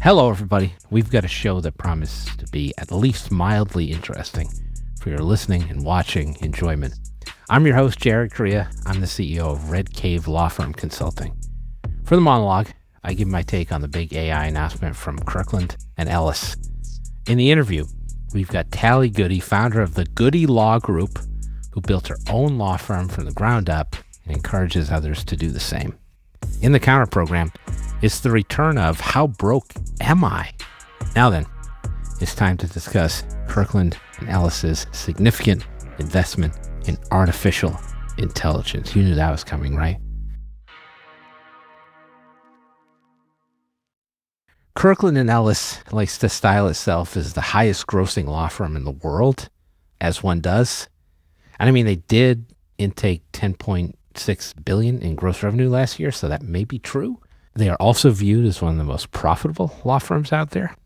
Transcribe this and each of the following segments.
Hello, everybody. We've got a show that promises to be at least mildly interesting for your listening and watching enjoyment. I'm your host, Jared Correa. I'm the CEO of Red Cave Law Firm Consulting. For the monologue, I give my take on the big AI announcement from Kirkland and Ellis. In the interview, we've got Taly Goody, founder of the Goody Law Group, who built her own law firm from the ground up and encourages others to do the same. In the counter program, it's the return of How Broke Am I? Now then, it's time to discuss Kirkland and Ellis's significant investment in artificial intelligence. You knew that was coming, right? Kirkland and Ellis likes to style itself as the highest grossing law firm in the world, as one does. And I mean, they did intake $10.6 billion in gross revenue last year, so that may be true. They are also viewed as one of the most profitable law firms out there.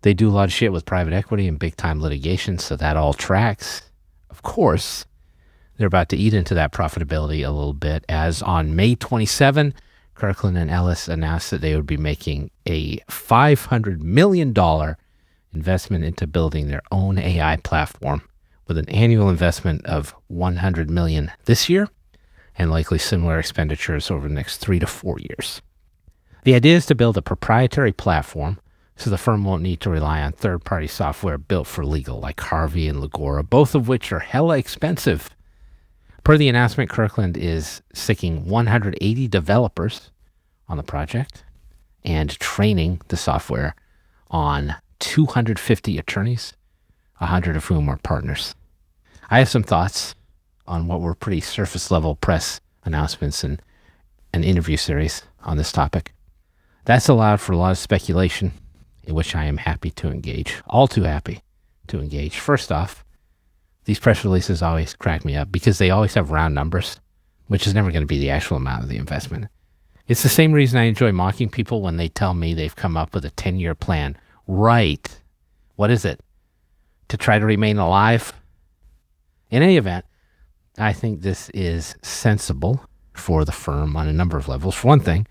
They do a lot of shit with private equity and big time litigation, so that all tracks. Of course, they're about to eat into that profitability a little bit, as on May 27, Kirkland and Ellis announced that they would be making a $500 million investment into building their own AI platform with an annual investment of $100 million this year and likely similar expenditures over the next 3 to 4 years. The idea is to build a proprietary platform so the firm won't need to rely on third-party software built for legal like Harvey and Legora, both of which are hella expensive. Per the announcement, Kirkland is seeking 180 developers on the project and training the software on 250 attorneys, 100 of whom are partners. I have some thoughts on what were pretty surface-level press announcements and an interview series on this topic. That's allowed for a lot of speculation, in which I am happy to engage, all too happy to engage. First off, these press releases always crack me up because they always have round numbers, which is never going to be the actual amount of the investment. It's the same reason I enjoy mocking people when they tell me they've come up with a 10-year plan. Right. What is it? To try to remain alive? In any event, I think this is sensible for the firm on a number of levels. For one thing,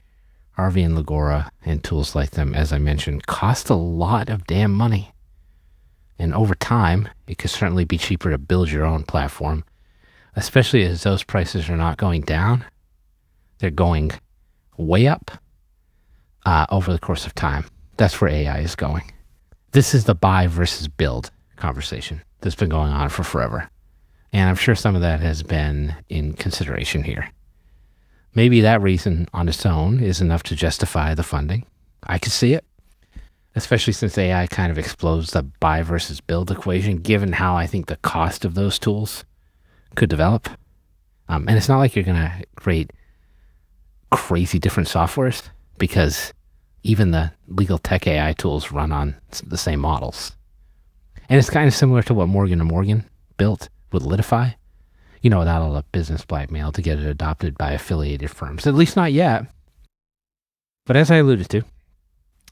Harvey and Legora and tools like them, as I mentioned, cost a lot of damn money. And over time, it could certainly be cheaper to build your own platform, especially as those prices are not going down. They're going way up over the course of time. That's where AI is going. This is the buy versus build conversation that's been going on for forever. And I'm sure some of that has been in consideration here. Maybe that reason on its own is enough to justify the funding. I could see it, especially since AI kind of explodes the buy versus build equation, given how I think the cost of those tools could develop. And it's not like you're going to create crazy different softwares, because even the legal tech AI tools run on the same models. And it's kind of similar to what Morgan & Morgan built with Litify. You know, without all the business blackmail to get it adopted by affiliated firms, at least not yet. But as I alluded to,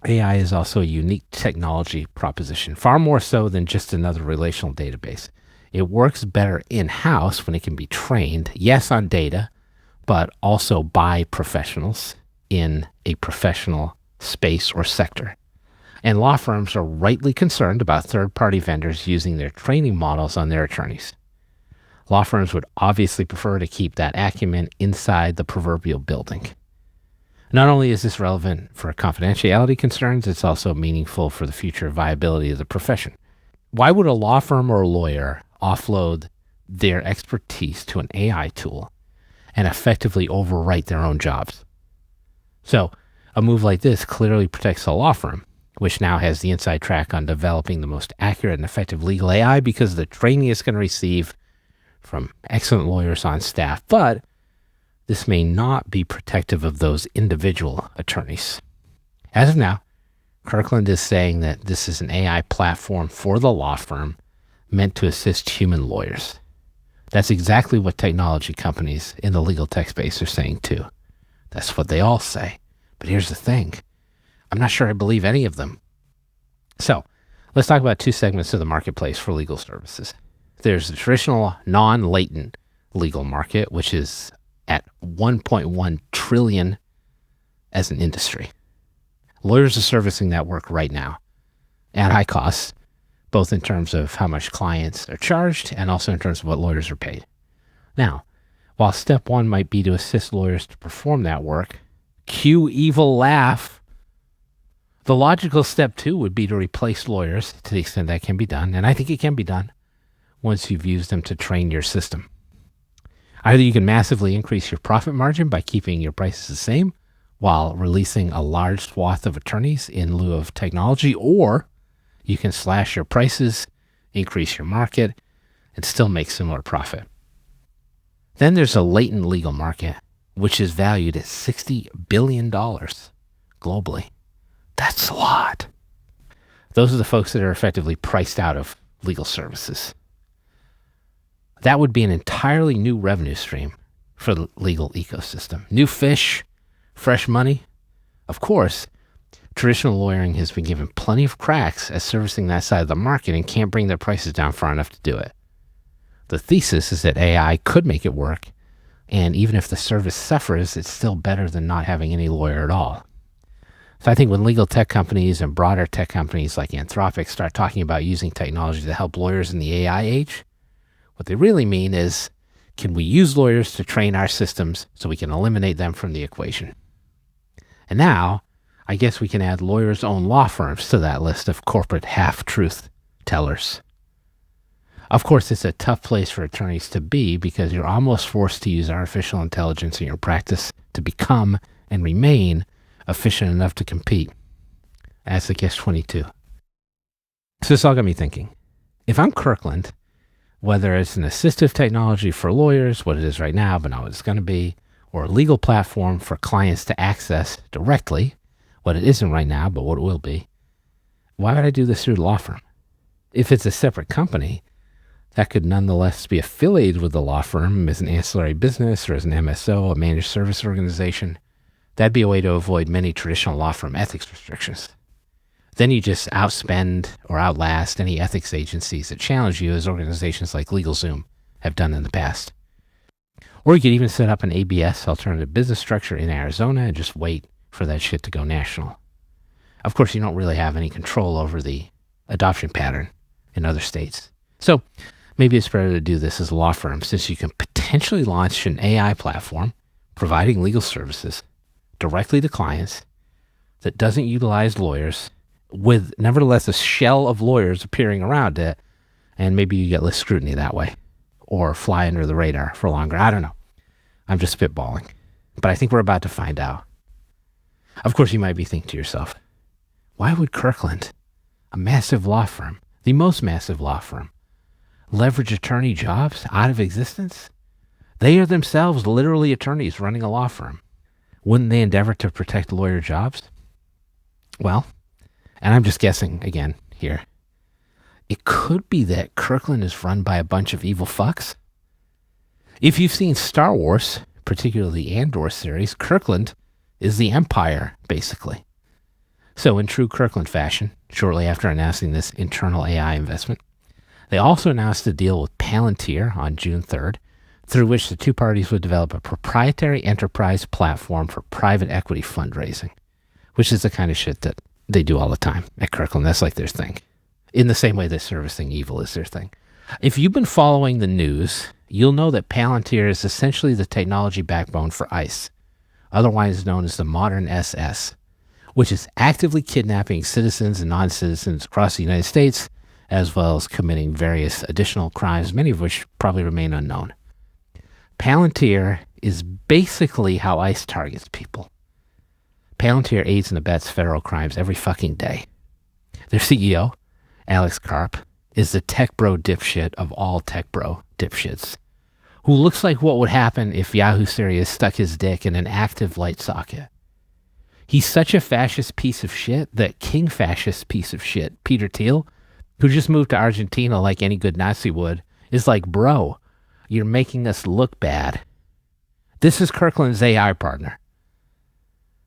AI is also a unique technology proposition, far more so than just another relational database. It works better in-house when it can be trained, yes, on data, but also by professionals in a professional space or sector. And law firms are rightly concerned about third-party vendors using their training models on their attorneys. Law firms would obviously prefer to keep that acumen inside the proverbial building. Not only is this relevant for confidentiality concerns, it's also meaningful for the future viability of the profession. Why would a law firm or a lawyer offload their expertise to an AI tool and effectively overwrite their own jobs? So a move like this clearly protects the law firm, which now has the inside track on developing the most accurate and effective legal AI because of the training it's going to receive from excellent lawyers on staff. But this may not be protective of those individual attorneys. As of now, Kirkland is saying that this is an AI platform for the law firm meant to assist human lawyers. That's exactly what technology companies in the legal tech space are saying too. That's what they all say. But here's the thing. I'm not sure I believe any of them. So let's talk about two segments of the marketplace for legal services. There's the traditional non-latent legal market, which is at 1.1 trillion as an industry. Lawyers are servicing that work right now at high costs, both in terms of how much clients are charged and also in terms of what lawyers are paid. Now, while step one might be to assist lawyers to perform that work, cue evil laugh, the logical step two would be to replace lawyers to the extent that can be done, and I think it can be done once you've used them to train your system. Either you can massively increase your profit margin by keeping your prices the same while releasing a large swath of attorneys in lieu of technology, or you can slash your prices, increase your market, and still make similar profit. Then there's a latent legal market, which is valued at $60 billion globally. That's a lot. Those are the folks that are effectively priced out of legal services. That would be an entirely new revenue stream for the legal ecosystem. New fish, fresh money. Of course, traditional lawyering has been given plenty of cracks at servicing that side of the market and can't bring their prices down far enough to do it. The thesis is that AI could make it work, and even if the service suffers, it's still better than not having any lawyer at all. So I think when legal tech companies and broader tech companies like Anthropic start talking about using technology to help lawyers in the AI age, what they really mean is, can we use lawyers to train our systems so we can eliminate them from the equation? And now, I guess we can add lawyers' own law firms to that list of corporate half-truth tellers. Of course, it's a tough place for attorneys to be because you're almost forced to use artificial intelligence in your practice to become and remain efficient enough to compete. That's the catch-22. So this all got me thinking. If I'm Kirkland, whether it's an assistive technology for lawyers, what it is right now, but not what it's going to be, or a legal platform for clients to access directly, what it isn't right now, but what it will be, why would I do this through the law firm? If it's a separate company, that could nonetheless be affiliated with the law firm as an ancillary business or as an MSO, a managed service organization. That'd be a way to avoid many traditional law firm ethics restrictions. Then you just outspend or outlast any ethics agencies that challenge you, as organizations like LegalZoom have done in the past. Or you could even set up an ABS, alternative business structure, in Arizona and just wait for that shit to go national. Of course, you don't really have any control over the adoption pattern in other states. So maybe it's better to do this as a law firm, since you can potentially launch an AI platform providing legal services directly to clients that doesn't utilize lawyers, with nevertheless a shell of lawyers appearing around it, and maybe you get less scrutiny that way, or fly under the radar for longer. I don't know. I'm just spitballing, but I think we're about to find out. Of course, you might be thinking to yourself, why would Kirkland, a massive law firm, the most massive law firm, leverage attorney jobs out of existence? They are themselves literally attorneys running a law firm. Wouldn't they endeavor to protect lawyer jobs? Well, and I'm just guessing again here, it could be that Kirkland is run by a bunch of evil fucks. If you've seen Star Wars, particularly the Andor series, Kirkland is the Empire, basically. So in true Kirkland fashion, shortly after announcing this internal AI investment, they also announced a deal with Palantir on June 3rd, through which the two parties would develop a proprietary enterprise platform for private equity fundraising, which is the kind of shit that they do all the time at Kirkland. That's like their thing. In the same way that servicing evil is their thing. If you've been following the news, you'll know that Palantir is essentially the technology backbone for ICE, otherwise known as the modern SS, which is actively kidnapping citizens and non-citizens across the United States, as well as committing various additional crimes, many of which probably remain unknown. Palantir is basically how ICE targets people. Palantir aids and abets federal crimes every fucking day. Their CEO, Alex Karp, is the tech bro dipshit of all tech bro dipshits, who looks like what would happen if Yahoo Serious stuck his dick in an active light socket. He's such a fascist piece of shit that king fascist piece of shit, Peter Thiel, who just moved to Argentina like any good Nazi would, is like, bro, you're making us look bad. This is Kirkland's AI partner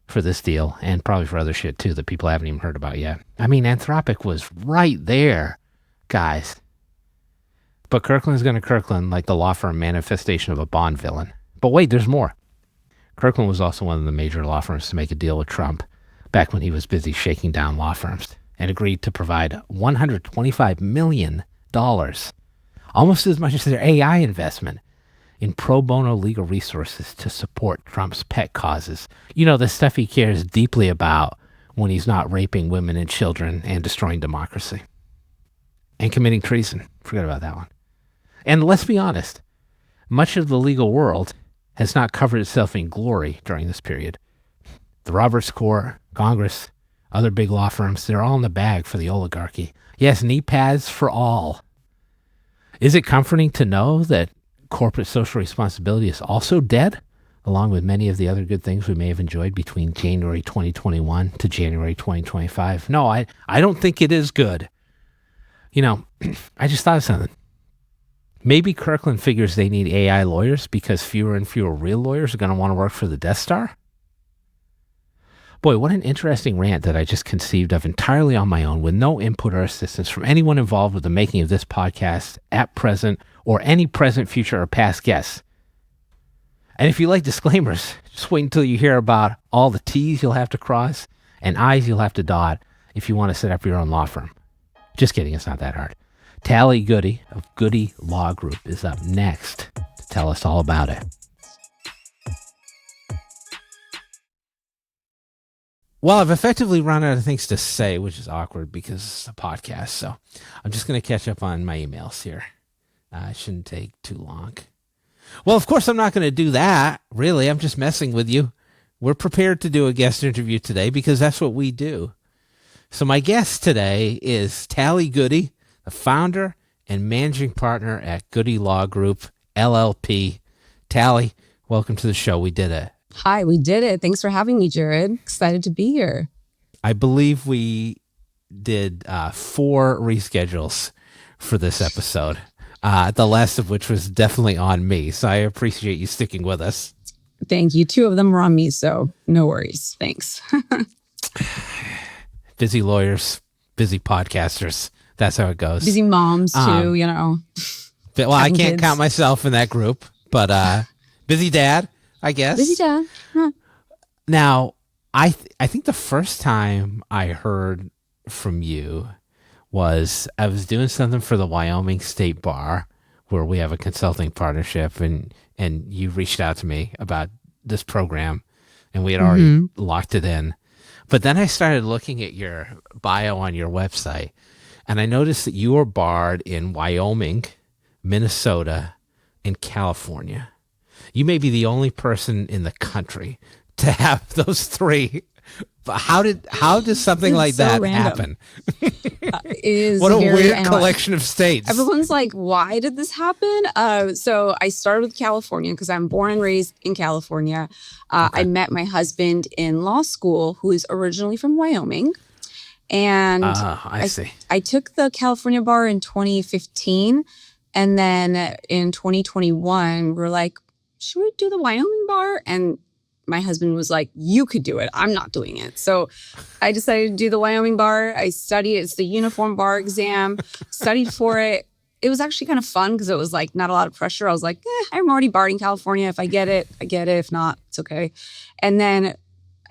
for this deal, and probably for other shit too that people haven't even heard about yet. I mean, Anthropic was right there, guys. But Kirkland's going to Kirkland like the law firm manifestation of a Bond villain. But wait, there's more. Kirkland was also one of the major law firms to make a deal with Trump back when he was busy shaking down law firms, and agreed to provide $125 million, almost as much as their AI investment, in pro bono legal resources to support Trump's pet causes. You know, the stuff he cares deeply about when he's not raping women and children and destroying democracy. And committing treason. Forget about that one. And let's be honest, much of the legal world has not covered itself in glory during this period. The Roberts Court, Congress, other big law firms, they're all in the bag for the oligarchy. Yes, knee pads for all. Is it comforting to know that corporate social responsibility is also dead, along with many of the other good things we may have enjoyed between January 2021 to January 2025? No, I don't think it is good. You know, I just thought of something. Maybe Kirkland figures they need AI lawyers because fewer and fewer real lawyers are going to want to work for the Death Star. Boy, what an interesting rant that I just conceived of entirely on my own with no input or assistance from anyone involved with the making of this podcast at present or any present, future, or past guests. And if you like disclaimers, just wait until you hear about all the T's you'll have to cross and I's you'll have to dot if you want to set up your own law firm. Just kidding, it's not that hard. Taly Goody of Goody Law Group is up next to tell us all about it. Well, I've effectively run out of things to say, which is awkward because it's a podcast. So I'm just going to catch up on my emails here. It shouldn't take too long. Well, of course, I'm not going to do that. Really, I'm just messing with you. We're prepared to do a guest interview today because that's what we do. So my guest today is Taly Goody, the founder and managing partner at Goody Law Group, LLP. Taly, welcome to the show. We did it. Hi, we did it. Thanks for having me, Jared. Excited to be here. I believe we did 4 reschedules for this episode, the last of which was definitely on me. So I appreciate you sticking with us. Thank you. 2 of them were on me, so no worries. Thanks. Busy lawyers, busy podcasters. That's how it goes. Busy moms, too, you know. Well, I can't count myself in that group, but busy dad, I guess. Busy dad. Huh. Now, I think the first time I heard from you was I was doing something for the Wyoming State Bar, where we have a consulting partnership, and you reached out to me about this program, and we had already locked it in. But then I started looking at your bio on your website, and I noticed that you were barred in Wyoming, Minnesota, and California. You may be the only person in the country to have those 3. But how does something like that happen? It is what a weird collection of states. Everyone's like, why did this happen? So I started with California because I'm born and raised in California. Okay. I met my husband in law school, who is originally from Wyoming. And I see. I took the California bar in 2015. And then in 2021, we were like, should we do the Wyoming bar? And my husband was like, you could do it. I'm not doing it. So I decided to do the Wyoming bar. I studied. It's the uniform bar exam. Studied for it. It was actually kind of fun because it was like not a lot of pressure. I was like, I'm already barred in California. If I get it, I get it. If not, it's okay. And then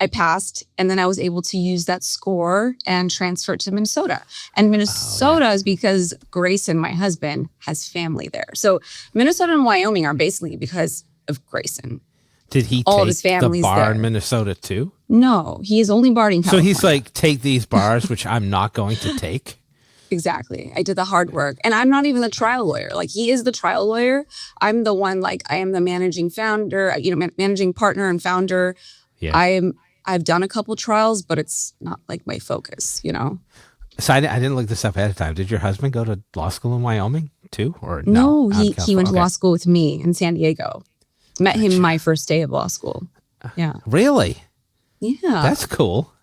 I passed. And then I was able to use that score and transfer it to Minnesota. And Minnesota is because Grayson, my husband, has family there. So Minnesota and Wyoming are basically because of Grayson. Did he all take of his family's the bar there. in Minnesota too? No, he is only barred in California. So he's like, take these bars, which I'm not going to take? Exactly. I did the hard work. And I'm not even the trial lawyer. Like, he is the trial lawyer. I'm the one, like, I am the managing founder, managing partner and founder. Yeah. I've done a couple trials, but it's not like my focus, So I didn't look this up ahead of time. Did your husband go to law school in Wyoming too? Or no, he went to law school with me in San Diego. Met him my first day of law school. Yeah. Really? Yeah. That's cool.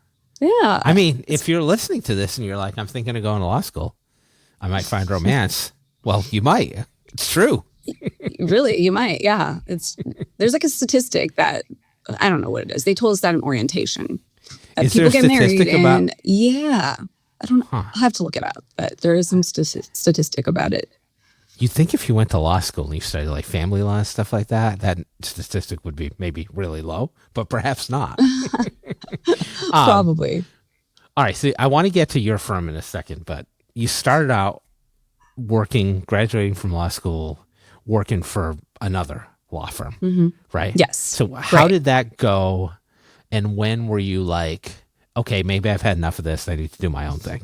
Yeah. I mean, if you're listening to this and you're like, I'm thinking of going to law school, I might find romance. Well, you might. It's true. Really, you might. Yeah. There's like a statistic that, I don't know what it is. They told us that in orientation. Is people there a statistic get married about? And, yeah. I don't know. I'll have to look it up, but there is some statistic about it. You think if you went to law school and you studied like family law and stuff like that, that statistic would be maybe really low, but perhaps not. Probably. All right. So I want to get to your firm in a second, but you started out graduating from law school, working for another law firm, right? Yes. So how did that go? And when were you like, okay, maybe I've had enough of this. I need to do my own thing.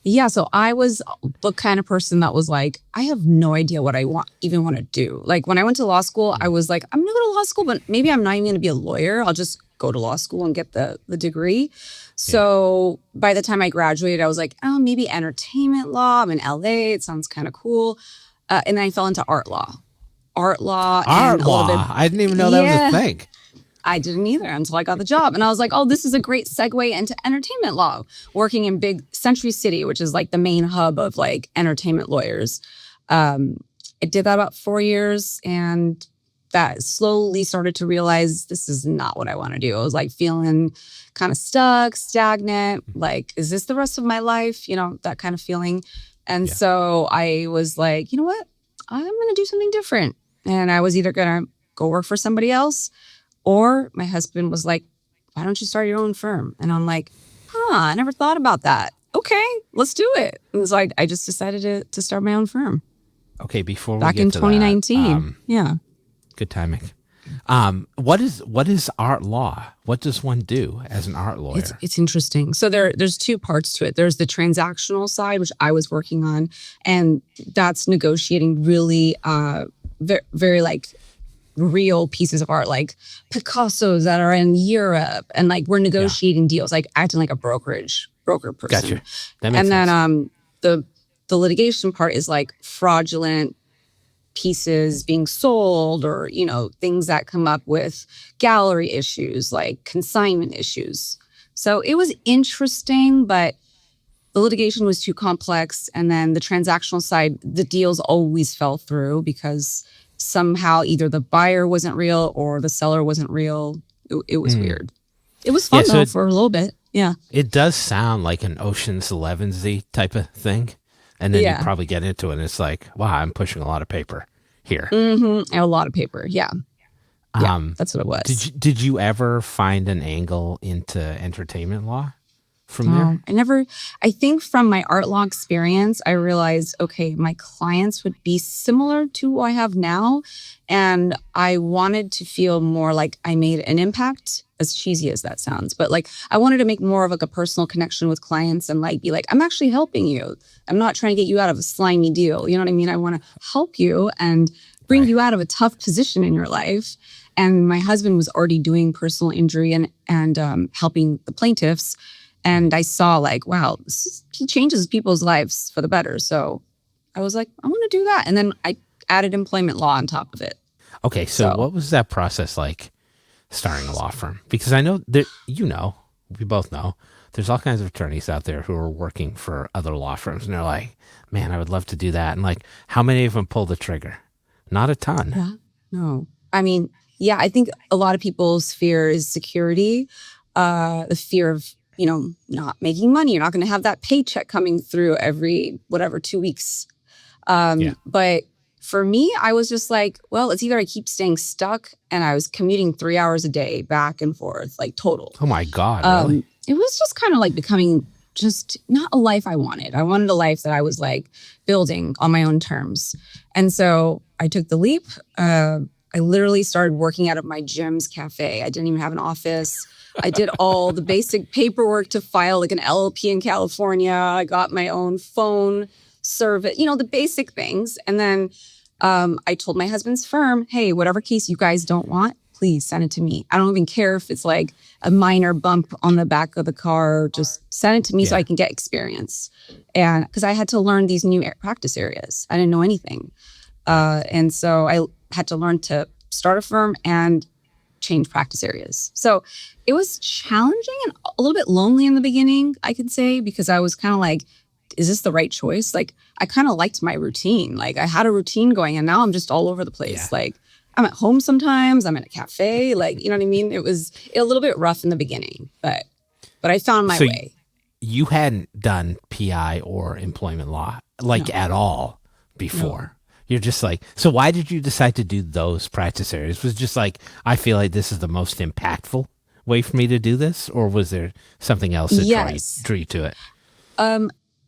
Yeah, so I was the kind of person that was like, I have no idea what I even want to do. Like when I went to law school, I was like, I'm gonna go to law school, but maybe I'm not even gonna be a lawyer. I'll just go to law school and get the degree. So by the time I graduated, I was like, oh, maybe entertainment law. I'm in LA. It sounds kind of cool. And then I fell into art law. Art law. I didn't even know that was a thing. I didn't either until I got the job. And I was like, oh, this is a great segue into entertainment law, working in big Century City, which is like the main hub of like entertainment lawyers. I did that about 4 years and that slowly started to realize this is not what I want to do. I was like feeling kind of stuck, stagnant, like, is this the rest of my life? You know, that kind of feeling. And so I was like, you know what? I'm going to do something different. And I was either going to go work for somebody else, or my husband was like, why don't you start your own firm? And I'm like, I never thought about that. Okay, let's do it. And so I just decided to start my own firm. Okay, before we back get in to 2019. that, good timing. What is art law? What does one do as an art lawyer? It's interesting. So there's two parts to it. There's the transactional side, which I was working on, and that's negotiating really very, very like real pieces of art, like Picassos that are in Europe, and like we're negotiating deals, like acting like a broker person. Gotcha. That makes sense. And then the litigation part is like fraudulent pieces being sold, or you know, things that come up with gallery issues, like consignment issues. So it was interesting, but the litigation was too complex. And then the transactional side, the deals always fell through because somehow either the buyer wasn't real or the seller wasn't real. It was weird. It was fun though for a little bit. Yeah. It does sound like an Ocean's 11-y type of thing. And then you probably get into it and it's like, wow, I'm pushing a lot of paper here. A lot of paper. Yeah. That's what it was. Did you ever find an angle into entertainment law from there? I think from my art law experience, I realized, okay, my clients would be similar to who I have now. And I wanted to feel more like I made an impact, as cheesy as that sounds. But like, I wanted to make more of like a personal connection with clients and like, be like, I'm actually helping you. I'm not trying to get you out of a slimy deal. You know what I mean? I want to help you and bring you out of a tough position in your life. And my husband was already doing personal injury and helping the plaintiffs. And I saw like, wow, he changes people's lives for the better. So I was like, I want to do that. And then I added employment law on top of it. Okay, so what was that process like starting a law firm? Because I know that, we both know, there's all kinds of attorneys out there who are working for other law firms. And they're like, man, I would love to do that. And like, how many of them pull the trigger? Not a ton. Yeah, no. I mean, I think a lot of people's fear is security, the fear of, not making money. You're not going to have that paycheck coming through every, 2 weeks. But for me, I was just like, well, it's either I keep staying stuck, and I was commuting 3 hours a day back and forth, like total. Oh my God, really? It was just kind of like becoming just not a life I wanted. I wanted a life that I was like building on my own terms. And so I took the leap. I literally started working out of my gym's cafe. I didn't even have an office. I did all the basic paperwork to file like an LLP in California. I got my own phone service, the basic things. And then I told my husband's firm, hey, whatever case you guys don't want, please send it to me. I don't even care if it's like a minor bump on the back of the car. Just send it to me so I can get experience. And because I had to learn these new practice areas. I didn't know anything. And so I had to learn to start a firm and change practice areas. So it was challenging and a little bit lonely in the beginning, I could say, because I was kind of like, is this the right choice? Like, I kind of liked my routine. Like, I had a routine going, and now I'm just all over the place. Yeah. Like, I'm at home sometimes, I'm in a cafe, like, you know what I mean? It was a little bit rough in the beginning, but I found my way. You hadn't done PI or employment law, at all before. You're just like, so why did you decide to do those practice areas? Was it just like, I feel like this is the most impactful way for me to do this? Or was there something else that drew you to it?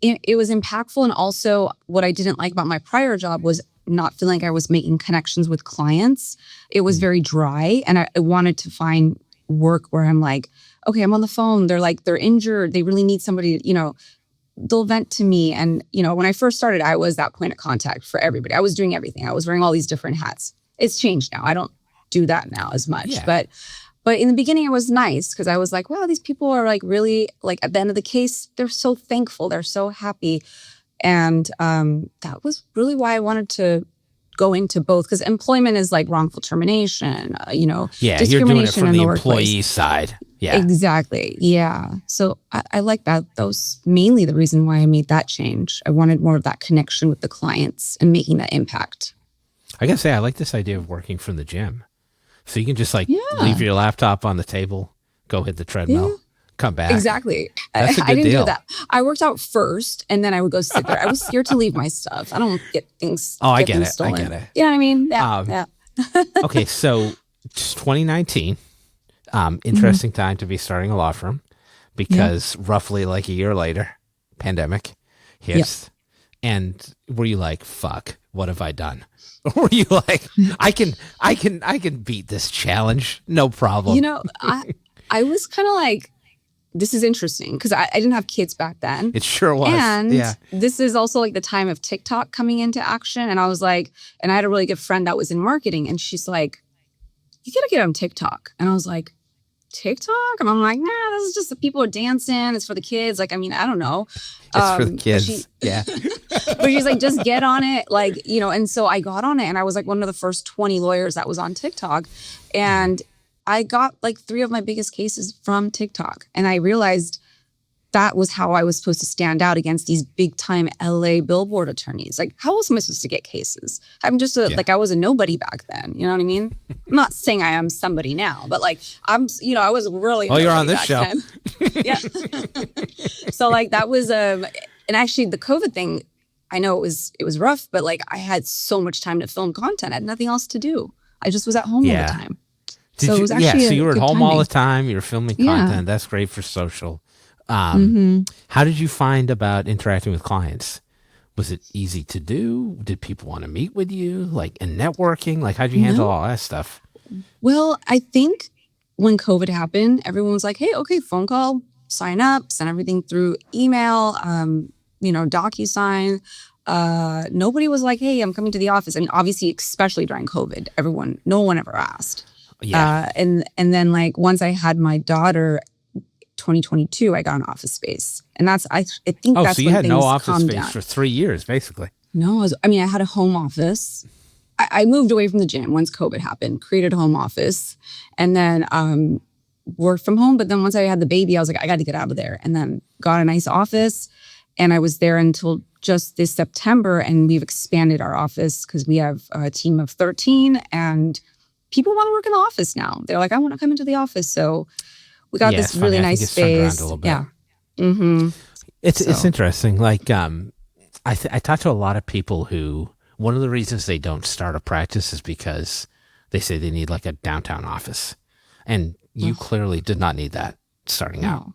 It was impactful. And also what I didn't like about my prior job was not feeling like I was making connections with clients. It was very dry. And I wanted to find work where I'm like, okay, I'm on the phone. They're injured. They really need somebody, they'll vent to me. And, when I first started, I was that point of contact for everybody. I was doing everything. I was wearing all these different hats. It's changed now. I don't do that now as much. Yeah. But in the beginning, it was nice because I was like, wow, these people are like really, like at the end of the case, they're so thankful. They're so happy. And that was really why I wanted to go into both, because employment is like wrongful termination, discrimination you're doing it from in the the employee workplace. side. Yeah, exactly. Yeah. So I like that. That was mainly the reason why I made that change. I wanted more of that connection with the clients and making that impact. I gotta say, I like this idea of working from the gym. So you can just leave your laptop on the table, go hit the treadmill, come back. Exactly. That's a good I didn't deal. do that. I worked out first and then I would go sit there. I was scared to leave my stuff. I don't get things. I get it. Stolen. I get it. You know what I mean? Yeah. Okay. So it's 2019, interesting time to be starting a law firm because roughly like a year later, pandemic hits. And were you like, fuck, what have I done? Or were you like, I can beat this challenge, no problem? I was kind of like, this is interesting because I didn't have kids back then. It sure was. And this is also like the time of TikTok coming into action. And I was like, and I had a really good friend that was in marketing and she's like, you got to get on TikTok. And I was like, TikTok? And I'm like, nah, this is just the people are dancing. It's for the kids. Like, I mean, I don't know. It's for the kids. But she's like, just get on it. Like, and so I got on it and I was like one of the first 20 lawyers that was on TikTok. And I got like 3 of my biggest cases from TikTok. And I realized that was how I was supposed to stand out against these big time LA Billboard attorneys. Like, how else am I supposed to get cases? I'm just I was a nobody back then. You know what I mean? I'm not saying I am somebody now, but like, I was really. Oh, you're on this show. Yeah. So like that was, and actually the COVID thing, I know it was rough, but like I had so much time to film content. I had nothing else to do. I just was at home all the time. So it was actually so you were at home timing. all the time. You were filming content. That's great for social. How did you find about interacting with clients? Was it easy to do? Did people want to meet with you? Like in networking? Like how'd you handle all that stuff? Well, I think when COVID happened, everyone was like, hey, okay, phone call, sign up, send everything through email, DocuSign. Nobody was like, hey, I'm coming to the office. And obviously, especially during COVID, no one ever asked. Yeah. And then like once I had my daughter, 2022, I got an office space. And that's, I think that's so you when had no things office calmed space down. for 3 years, basically. No, I had a home office. I moved away from the gym once COVID happened, created a home office, and then worked from home. But then once I had the baby, I was like, I got to get out of there. And then got a nice office. And I was there until just this September. And we've expanded our office because we have a team of 13 and people want to work in the office now. They're like, I want to come into the office. So we got this really nice space. Yeah. Mm-hmm. It's interesting. Like, I talk to a lot of people who, one of the reasons they don't start a practice is because they say they need like a downtown office. And you clearly did not need that starting out.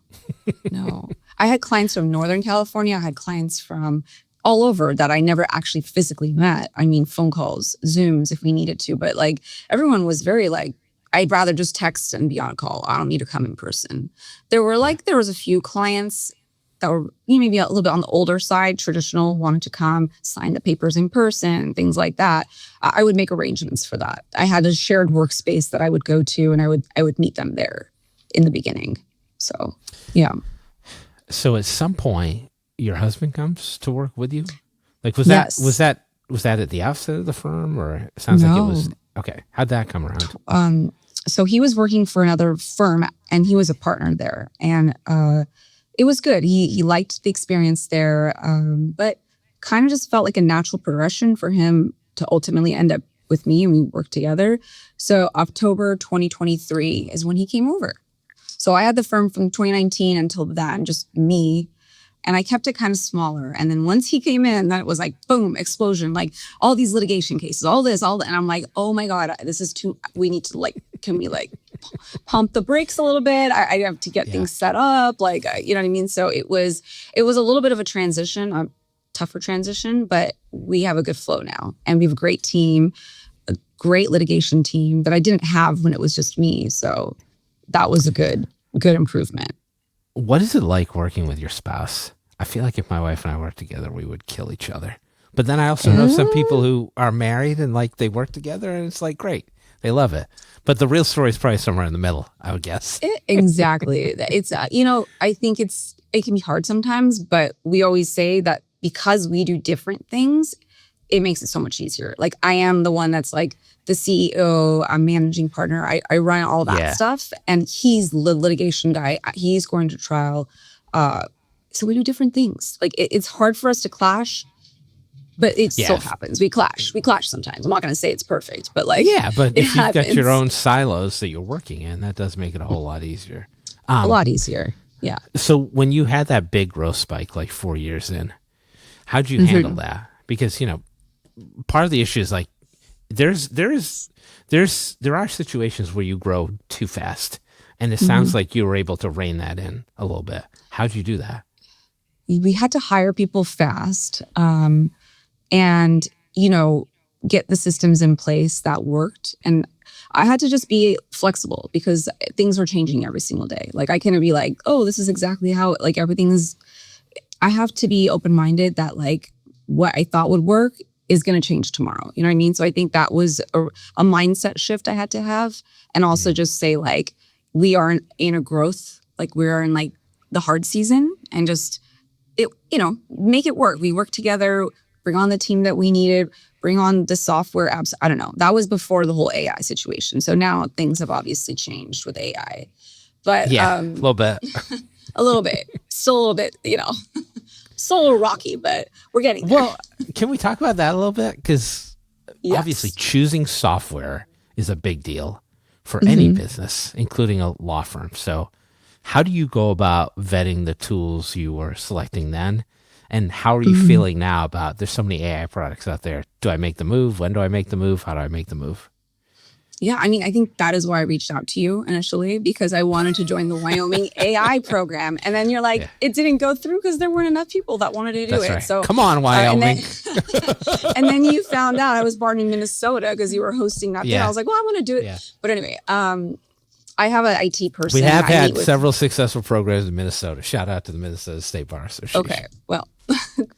No. I had clients from Northern California. I had clients from all over that I never actually physically met. I mean, phone calls, Zooms if we needed to. But like everyone was very like, I'd rather just text and be on a call. I don't need to come in person. There was a few clients that were maybe a little bit on the older side, traditional, wanted to come, sign the papers in person, things like that. I would make arrangements for that. I had a shared workspace that I would go to and I would meet them there in the beginning. So, yeah. So at some point, your husband comes to work with you? Like, was that at the outset of the firm, or it sounds like it was? Okay. How'd that come around? So he was working for another firm and he was a partner there. And it was good. He liked the experience there, but kind of just felt like a natural progression for him to ultimately end up with me and we worked together. So October 2023 is when he came over. So I had the firm from 2019 until then, just me. And I kept it kind of smaller. And then once he came in, then it was like, boom, explosion, like all these litigation cases, all this, all that. And I'm like, oh my God, this is too, we need to like, can we like pump the brakes a little bit? I have to get things set up. Like, you know what I mean? So it was a little bit of a transition, a tougher transition, but we have a good flow now. And we have a great team, a great litigation team that I didn't have when it was just me. So that was a good improvement. What is it like working with your spouse? I feel like if my wife and I worked together, we would kill each other. But then I also know some people who are married and like they work together and it's like great. They love it. But the real story is probably somewhere in the middle, I would guess. Exactly. It's, I think it can be hard sometimes, but we always say that because we do different things, it makes it so much easier. Like I am the one that's like the CEO, I'm managing partner. I run all that stuff. And he's the litigation guy. He's going to trial. So we do different things. Like it's hard for us to clash, but it still happens. We clash sometimes. I'm not going to say it's perfect, but like, but if you've got your own silos that you're working in, that does make it a whole lot easier. A lot easier. Yeah. So when you had that big growth spike, like 4 years in, how'd you handle that? Because, part of the issue is like, there are situations where you grow too fast. And it sounds like you were able to rein that in a little bit. How'd you do that? We had to hire people fast and, get the systems in place that worked. And I had to just be flexible because things were changing every single day. Like I can't be like, oh, this is exactly how like everything is. I have to be open-minded that like what I thought would work is going to change tomorrow. You know what I mean? So I think that was a mindset shift I had to have. And also just say like, we are in a growth, like we're in like the hard season and just, make it work. We work together, bring on the team that we needed, bring on the software apps. I don't know. That was before the whole AI situation. So now things have obviously changed with AI. But a little bit. A little bit. Still a little bit, still a little rocky, but we're getting there. Well, can we talk about that a little bit? Because obviously choosing software is a big deal for any business, including a law firm. So how do you go about vetting the tools you were selecting then? And how are you feeling now about, there's so many AI products out there. Do I make the move? When do I make the move? How do I make the move? Yeah, I mean, I think that is why I reached out to you initially, because I wanted to join the Wyoming AI program. And then you're like, it didn't go through because there weren't enough people that wanted to do it. Right. So come on, Wyoming. And then you found out I was born in Minnesota because you were hosting that thing. I was like, well, I want to do it. Yeah. But anyway, I have an IT person. We have had several successful programs in Minnesota. Shout out to the Minnesota State Bar Association. Okay, well,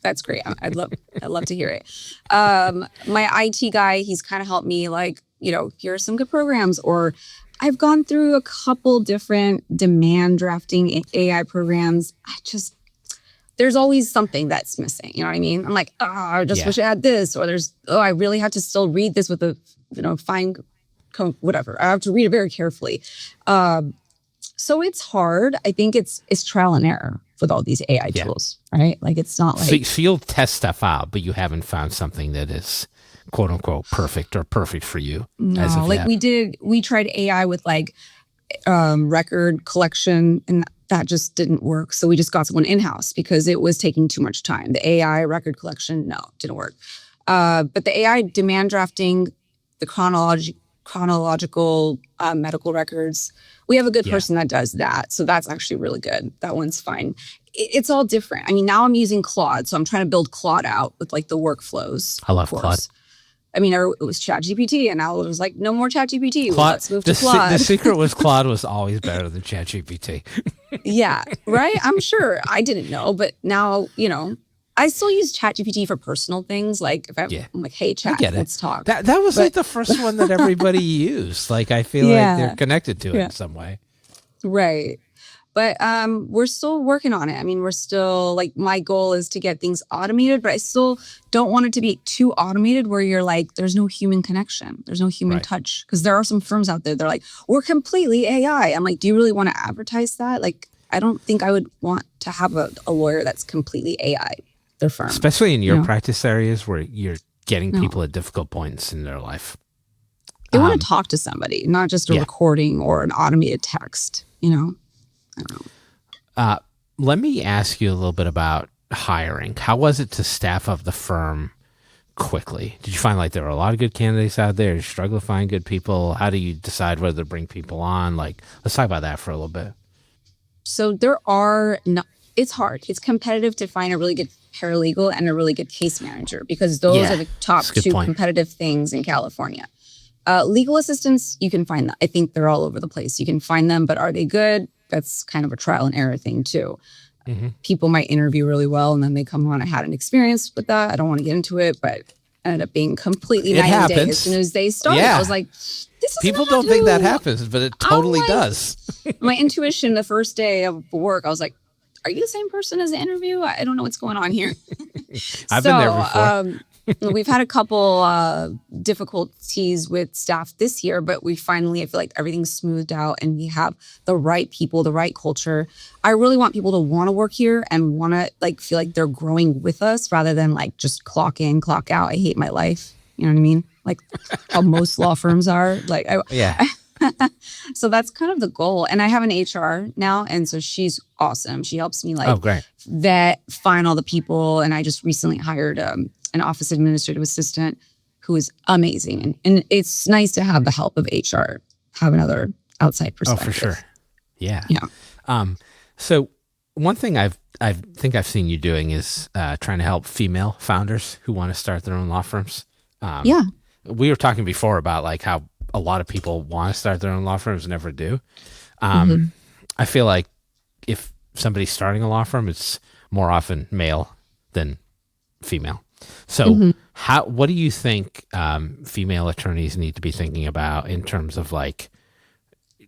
that's great. I'd love to hear it. My IT guy, he's kind of helped me like, here are some good programs. Or I've gone through a couple different demand drafting AI programs. There's always something that's missing. You know what I mean? I'm like, I just wish I had this. Or I really have to still read this with a, fine whatever. I have to read it very carefully. So it's hard. I think it's trial and error with all these AI tools, right? Like it's not like... So you'll test stuff out, but you haven't found something that is quote unquote perfect or perfect for you. No, like we tried AI with like record collection and that just didn't work. So we just got someone in-house because it was taking too much time. The AI record collection, no, didn't work. But the AI demand drafting, the chronological medical records, we have a good person that does that. So that's actually really good. That one's fine. It's all different. I mean, now I'm using Claude. So I'm trying to build Claude out with like the workflows. I love Claude. I mean, it was ChatGPT, and now it was like, no more ChatGPT. Well, let's move to Claude. The secret was Claude was always better than ChatGPT. Yeah, right? I'm sure. I didn't know, but now, I still use ChatGPT for personal things. Like if I'm like, hey, Chat, let's talk. That was like the first one that everybody used. Like I feel like they're connected to it in some way. Right. But we're still working on it. I mean, we're still like, my goal is to get things automated, but I still don't want it to be too automated where you're like, there's no human connection. There's no human touch. Because there are some firms out there, they're like, we're completely AI. I'm like, do you really want to advertise that? Like, I don't think I would want to have a lawyer that's completely AI. Their firm. Especially in your practice areas where you're getting people at difficult points in their life. They want to talk to somebody, not just a recording or an automated text, I don't know. Let me ask you a little bit about hiring. How was it to staff up the firm quickly? Did you find like there were a lot of good candidates out there? Did you struggle to find good people? How do you decide whether to bring people on? Like, let's talk about that for a little bit. So it's hard. It's competitive to find a really good paralegal and a really good case manager because those are the top two competitive things in California. Legal assistants, you can find them. I think they're all over the place. You can find them, but are they good? That's kind of a trial and error thing too. Mm-hmm. People might interview really well and then they come on. I had an experience with that. I don't want to get into it, but ended up being completely night and day as soon as they started. I was like, this is people don't think that happens, but it totally does. My intuition the first day of work, I was like, are you the same person as the interview? I don't know what's going on here. I've been there before. We've had a couple difficulties with staff this year, but I feel like everything's smoothed out and we have the right people, the right culture. I really want people to want to work here and want to like feel like they're growing with us rather than like just clock in, clock out. I hate my life. You know what I mean? Like how most law firms are. Like, so that's kind of the goal. And I have an HR now. And so she's awesome. She helps me find all the people. And I just recently hired an office administrative assistant who is amazing. And it's nice to have the help of HR, have another outside perspective. Oh, for sure. Yeah. So one thing I think I've seen you doing is trying to help female founders who want to start their own law firms. We were talking before about like how a lot of people want to start their own law firms, never do. I feel like if somebody's starting a law firm, it's more often male than female. So what do you think female attorneys need to be thinking about in terms of like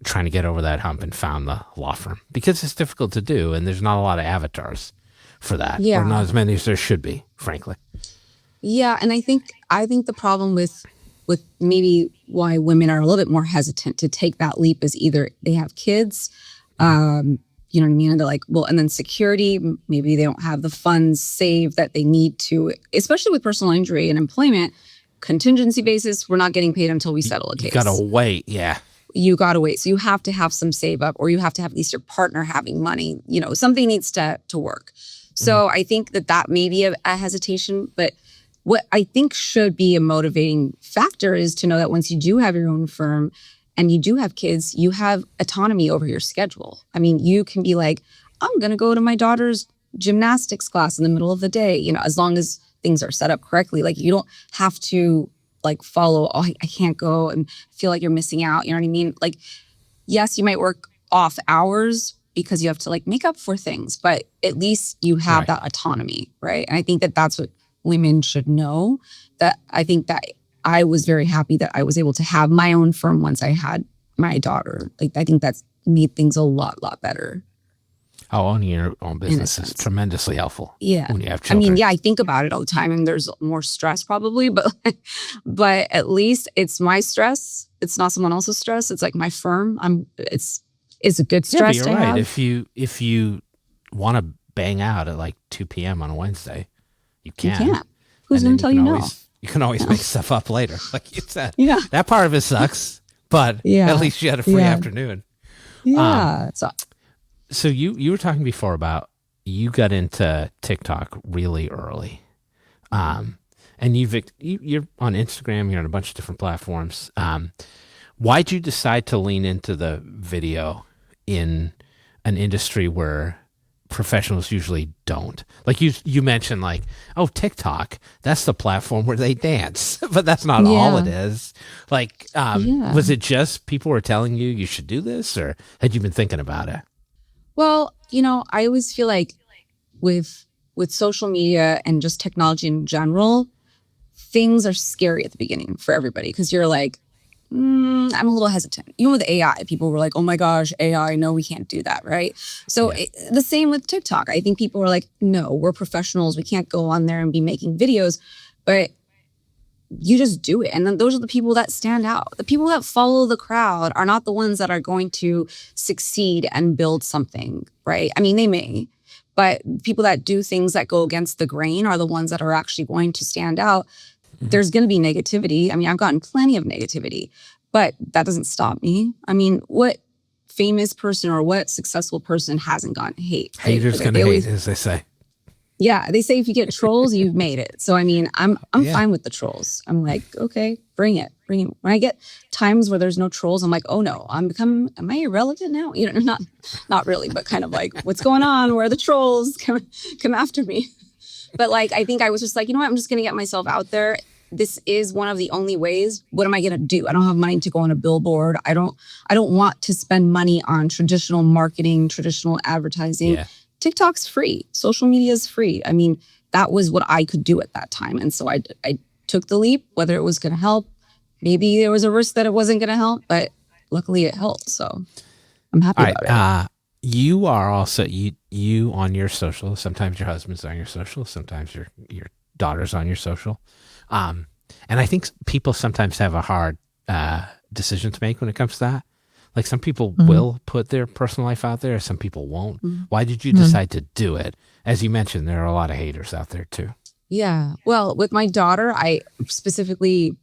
trying to get over that hump and found the law firm? Because it's difficult to do and there's not a lot of avatars for that. Or not as many as there should be, frankly. Yeah, and I think the problem with maybe why women are a little bit more hesitant to take that leap is either they have kids, you know what I mean? And they're like, well, and then security, maybe they don't have the funds saved that they need to, especially with personal injury and employment, contingency basis, we're not getting paid until we settle a case. You gotta wait, You gotta wait. So you have to have some save up or you have to have at least your partner having money. You know, something needs to work. So I think that may be a hesitation, but what I think should be a motivating factor is to know that once you do have your own firm and you do have kids, you have autonomy over your schedule. I mean, you can be like, I'm going to go to my daughter's gymnastics class in the middle of the day, you know, as long as things are set up correctly. Like you don't have to like follow, I can't go and feel like you're missing out. You know what I mean? Like, yes, you might work off hours because you have to like make up for things, but at least you have that autonomy, right? And I think that's what women should know. That I think that I was very happy that I was able to have my own firm once I had my daughter. Like I think that's made things a lot better. Owning your own business is tremendously helpful. Yeah, when you have children. I mean, I think about it all the time, and there's more stress probably, but at least it's my stress. It's not someone else's stress. It's like my firm. It's a good stress but to you're right. have. If you want to bang out at like 2 p.m. on a Wednesday, you can. You can't. Who's going to tell you no? You can always make stuff up later, like you said. Yeah. That part of it sucks, but at least you had a free afternoon. Yeah. So you were talking before about you got into TikTok really early. And you're on Instagram, you're on a bunch of different platforms. Why'd you decide to lean into the video in an industry where professionals usually don't? Like you mentioned, like, oh, TikTok, that's the platform where they dance, but that's not all it is. Like, was it just people were telling you should do this, or had you been thinking about it? Well, you know, I always feel like with social media and just technology in general, things are scary at the beginning for everybody because you're like, I'm a little hesitant. Even with AI, people were like, oh my gosh, AI, no, we can't do that, right? So the same with TikTok. I think people were like, no, we're professionals. We can't go on there and be making videos, but you just do it. And then those are the people that stand out. The people that follow the crowd are not the ones that are going to succeed and build something, right? I mean, they may, but people that do things that go against the grain are the ones that are actually going to stand out. There's going to be negativity. I mean, I've gotten plenty of negativity, but that doesn't stop me. I mean, what famous person or what successful person hasn't gotten hate? Right? Haters gonna hate, as they say. Yeah, they say if you get trolls, you've made it. So I mean, I'm fine with the trolls. I'm like, okay, bring it. When I get times where there's no trolls, I'm like, oh no, am I irrelevant now? You know, not really, but kind of like, what's going on? Where are the trolls? Come after me. But like, I think I was just like, you know what? I'm just gonna get myself out there. This is one of the only ways. What am I gonna do? I don't have money to go on a billboard. I don't want to spend money on traditional marketing, traditional advertising. Yeah. TikTok's free. Social media is free. I mean, that was what I could do at that time. And so I took the leap, whether it was going to help. Maybe there was a risk that it wasn't going to help, but luckily it helped. So I'm happy about it. You are also, you on your social, sometimes your husband's on your social, sometimes your daughter's on your social. And I think people sometimes have a hard decision to make when it comes to that. Like some people will put their personal life out there, some people won't. Why did you decide to do it? As you mentioned, there are a lot of haters out there too. Yeah. Well, with my daughter, I specifically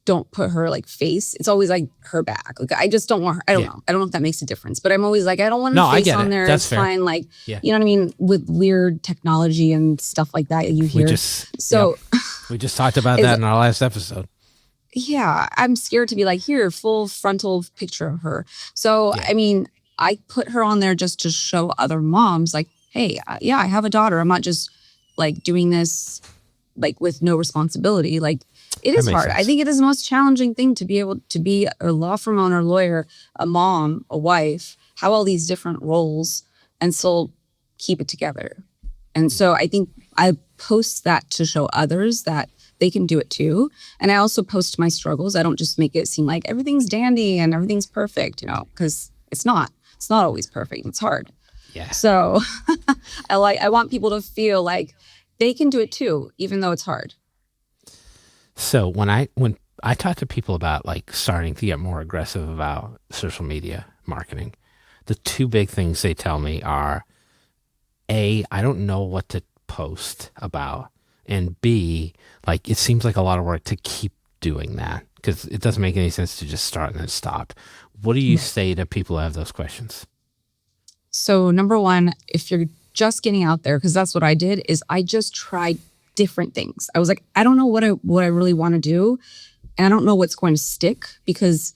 don't put her like face. It's always like her back. Like I just don't want her. I don't know. I don't know if that makes a difference, but I'm always like, I don't want her face on there. That's it's fair. fine. Like, you know what I mean? With weird technology and stuff like that, you hear. We just talked about that in our last episode. Yeah, I'm scared to be like, here, full frontal picture of her. So, I mean, I put her on there just to show other moms like, hey, I have a daughter. I'm not just like doing this like with no responsibility. Like it is hard. Sense. I think it is the most challenging thing to be able to be a law firm owner, lawyer, a mom, a wife, have all these different roles and still keep it together. And so I think I post that to show others that they can do it too. And I also post my struggles. I don't just make it seem like everything's dandy and everything's perfect, you know, because it's not. It's not always perfect. It's hard. Yeah. So I want people to feel like they can do it too, even though it's hard. So when I talk to people about like starting to get more aggressive about social media marketing, the two big things they tell me are A, I don't know what to post about. And B, like it seems like a lot of work to keep doing that because it doesn't make any sense to just start and then stop. What do you say to people who have those questions? So number one, if you're just getting out there, because that's what I did, is I just tried different things. I was like, I don't know what I really want to do. And I don't know what's going to stick because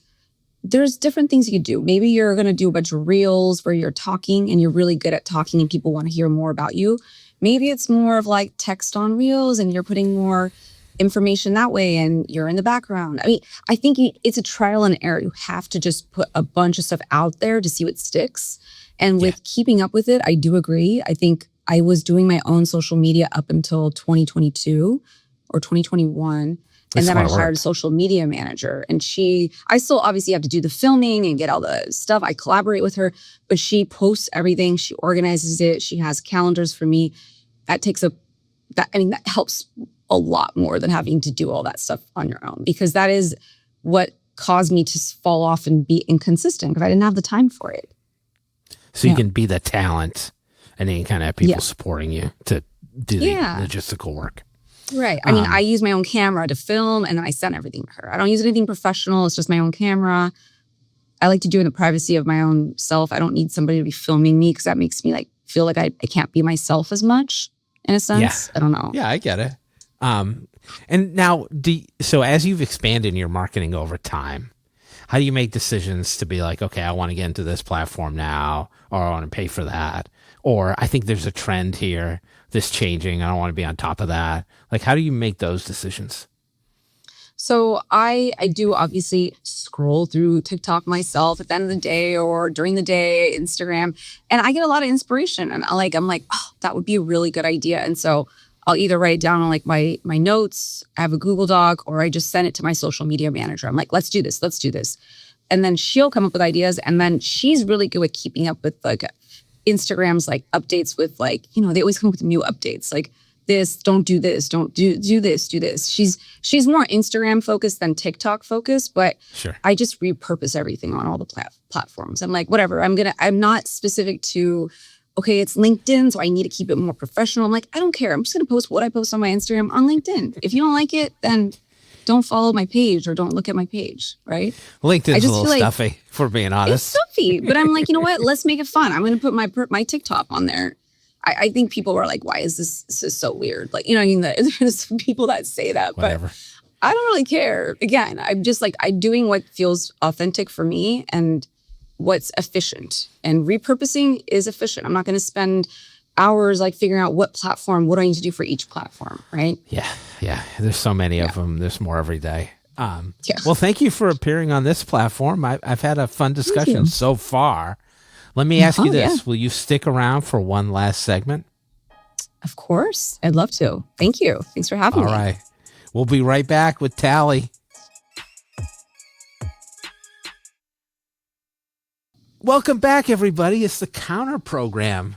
there's different things you could do. Maybe you're going to do a bunch of reels where you're talking and you're really good at talking and people want to hear more about you. Maybe it's more of like text on reels and you're putting more information that way and you're in the background. I mean, I think it's a trial and error. You have to just put a bunch of stuff out there to see what sticks. And with keeping up with it, I do agree. I think I was doing my own social media up until 2022 or 2021. And then I hired a social media manager and I still obviously have to do the filming and get all the stuff. I collaborate with her, but she posts everything. She organizes it. She has calendars for me. That helps a lot more than having to do all that stuff on your own because that is what caused me to fall off and be inconsistent because I didn't have the time for it. So you can be the talent and then you kind of have people supporting you to do the logistical work. Right. I mean, I use my own camera to film and I send everything to her. I don't use anything professional. It's just my own camera. I like to do it in the privacy of my own self. I don't need somebody to be filming me because that makes me like feel like I can't be myself as much in a sense. Yeah. I don't know. Yeah, I get it. And now, so as you've expanded your marketing over time, how do you make decisions to be like, okay, I want to get into this platform now, or I want to pay for that, or I think there's a trend here, this changing, I don't want to be on top of that. Like, how do you make those decisions? So I do obviously scroll through TikTok myself at the end of the day or during the day, Instagram, and I get a lot of inspiration. And I'm like, oh, that would be a really good idea. And so I'll either write it down on like my notes, I have a Google Doc, or I just send it to my social media manager. I'm like, let's do this. And then she'll come up with ideas. And then she's really good with keeping up with like Instagram's like updates with like, you know, they always come up with new updates. Like this, don't do this, don't do this, do this. She's more Instagram focused than TikTok focused, but I just repurpose everything on all the platforms. I'm like, whatever, I'm not specific to, okay, it's LinkedIn, so I need to keep it more professional. I'm like, I don't care. I'm just going to post what I post on my Instagram on LinkedIn. If you don't like it, then don't follow my page or don't look at my page, right? LinkedIn's a little stuffy, if we're being honest. It's stuffy, but I'm like, you know what? Let's make it fun. I'm going to put my TikTok on there. I think people were like, why is this is so weird? Like, you know, I mean, there's people that say that, Whatever. But I don't really care. Again, I'm just like, I'm doing what feels authentic for me and what's efficient. And repurposing is efficient. I'm not going to spend hours like figuring out what do I need to do for each platform, right? Yeah. There's so many of them. There's more every day. Well, thank you for appearing on this platform. I've had a fun discussion so far. Let me ask you this. Will you stick around for one last segment? Of course. I'd love to. Thank you. Thanks for having me. All right. We'll be right back with Taly. Welcome back, everybody. It's the Counter Program.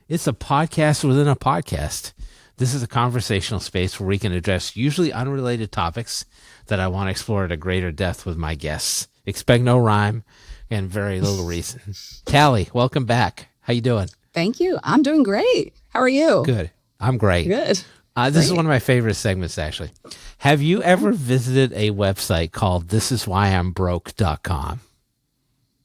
It's a podcast within a podcast. This is a conversational space where we can address usually unrelated topics that I want to explore at a greater depth with my guests. Expect no rhyme and very little reason. Taly, welcome back. How you doing? Thank you. I'm doing great. How are you? Good. I'm great. Good. This is one of my favorite segments, actually. Have you ever visited a website called thisiswhyI'mbroke.com?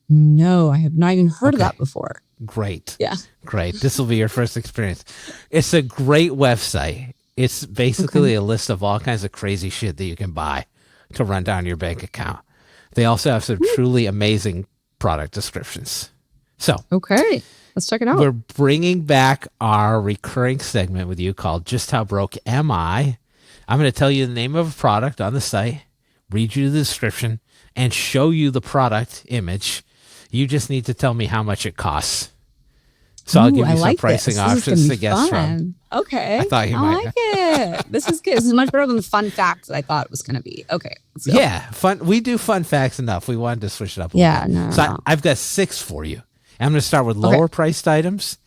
No, I have not even heard of that before. Great. Yeah. Great. This will be your first experience. It's a great website. It's basically a list of all kinds of crazy shit that you can buy to run down your bank account. They also have some truly amazing product descriptions. So, okay, let's check it out. We're bringing back our recurring segment with you called Just How Broke Am I? I'm going to tell you the name of a product on the site, read you the description, and show you the product image. You just need to tell me how much it costs. So I'll give you some pricing options to guess from. Okay. I thought you might. like it. This is good. This is much better than the fun facts that I thought it was going to be. Okay. Let's go. Yeah. Fun. We do fun facts enough. We wanted to switch it up a little bit. No. So I've got 6 for you. I'm going to start with lower priced items,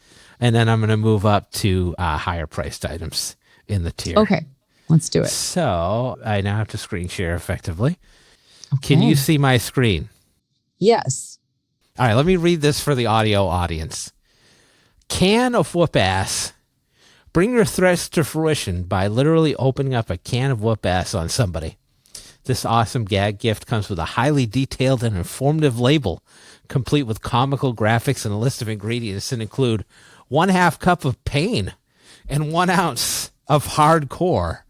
and then I'm going to move up to higher priced items in the tier. Okay. Let's do it. So I now have to screen share effectively. Okay. Can you see my screen? Yes. All right. Let me read this for the audio audience. Can of whoop ass. Bring your threats to fruition by literally opening up a can of whoop ass on somebody. This awesome gag gift comes with a highly detailed and informative label, complete with comical graphics and a list of ingredients that include 1/2 cup of pain and 1 ounce of hardcore.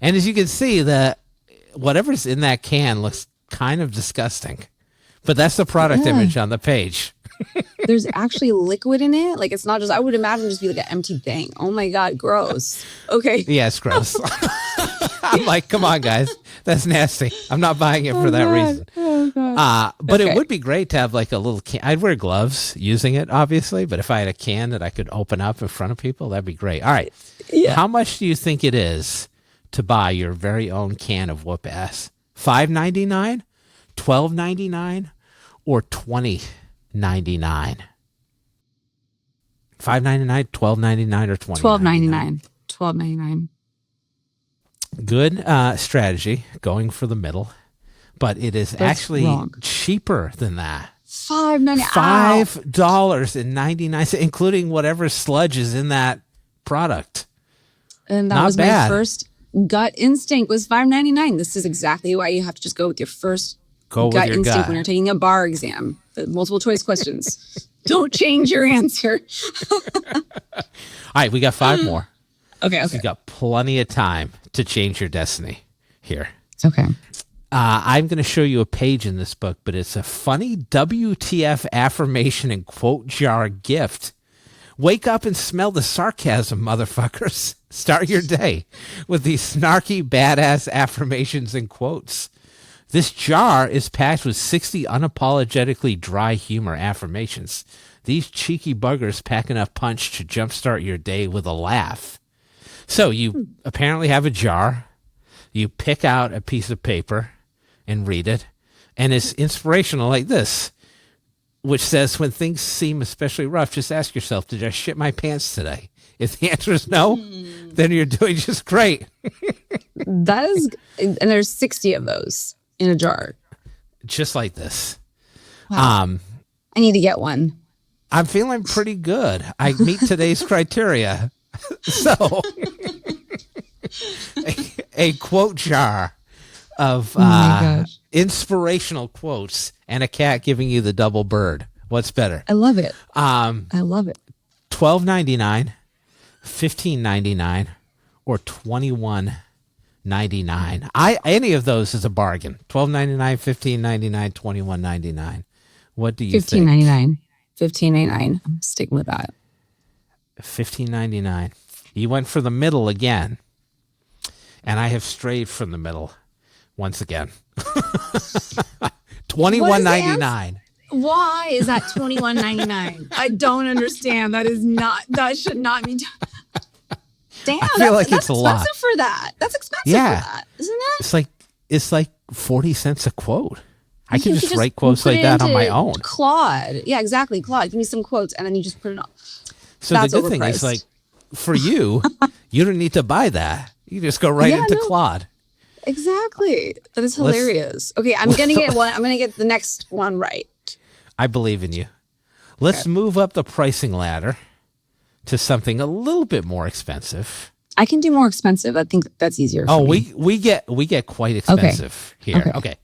And as you can see, whatever's in that can looks kind of disgusting. But that's the product image on the page. There's actually liquid in it. Like, it's not just, I would imagine just be like an empty thing. Oh my God, gross. Okay. Yeah, it's gross. I'm like, come on, guys. That's nasty. I'm not buying it for that reason. Oh God. But it would be great to have like a little can. I'd wear gloves using it, obviously. But if I had a can that I could open up in front of people, that'd be great. All right. Yeah. How much do you think it is to buy your very own can of whoop ass? $5.99, $12.99, or $20.99? $5.99, $12.99, or $20.99? $12.99. Good strategy, going for the middle, but it is actually cheaper than that. $5.99, including whatever sludge is in that product. And that was my first gut instinct was $5.99. This is exactly why you have to just go with your first gut instinct when you're taking a bar exam. The multiple choice questions. Don't change your answer. All right, we got 5 more. Okay. So you got plenty of time to change your destiny here. Okay. I'm going to show you a page in this book, but it's a funny WTF affirmation and quote jar gift. Wake up and smell the sarcasm, motherfuckers. Start your day with these snarky, badass affirmations and quotes. This jar is packed with 60 unapologetically dry humor affirmations. These cheeky buggers pack enough punch to jumpstart your day with a laugh. So you apparently have a jar. You pick out a piece of paper and read it. And it's inspirational like this, which says, when things seem especially rough, just ask yourself, did I shit my pants today? If the answer is no, then you're doing just great. That is, and there's 60 of those in a jar. Just like this. Wow. I need to get one. I'm feeling pretty good. I meet today's criteria. So, a quote jar of my gosh. inspirational quotes and a cat giving you the double bird. What's better? I love it. I love it. $12.99, $15.99, or $21.99. Any of those is a bargain. $12.99, $15.99, $21.99. What do you think? $15.99. $15.99. I'm sticking with that. $15.99. You went for the middle again, and I have strayed from the middle once again. $21.99. Why is that $21.99? I don't understand. That should not be done. Damn, I feel like it's a lot. That's expensive for that. That's expensive for that, isn't it? It's like 40 cents a quote. I can just write quotes like that on my own. Claude. Yeah, exactly. Claude, give me some quotes, and then you just put it on. So the good thing is, like, for you, you don't need to buy that. You just go right into Claude. Exactly. That is hilarious. Okay, I'm gonna get one. I'm gonna get the next one right. I believe in you. Let's move up the pricing ladder to something a little bit more expensive. I can do more expensive. I think that's easier. For me. we get quite expensive here. Okay.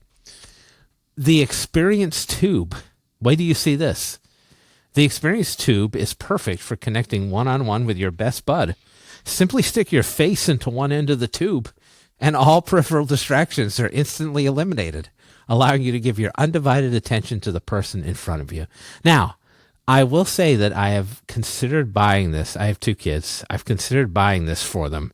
The Experience Tube. Wait till you see this. The Experience Tube is perfect for connecting one-on-one with your best bud. Simply stick your face into one end of the tube, and all peripheral distractions are instantly eliminated, allowing you to give your undivided attention to the person in front of you. Now, I will say that I have considered buying this. I have 2 kids. I've considered buying this for them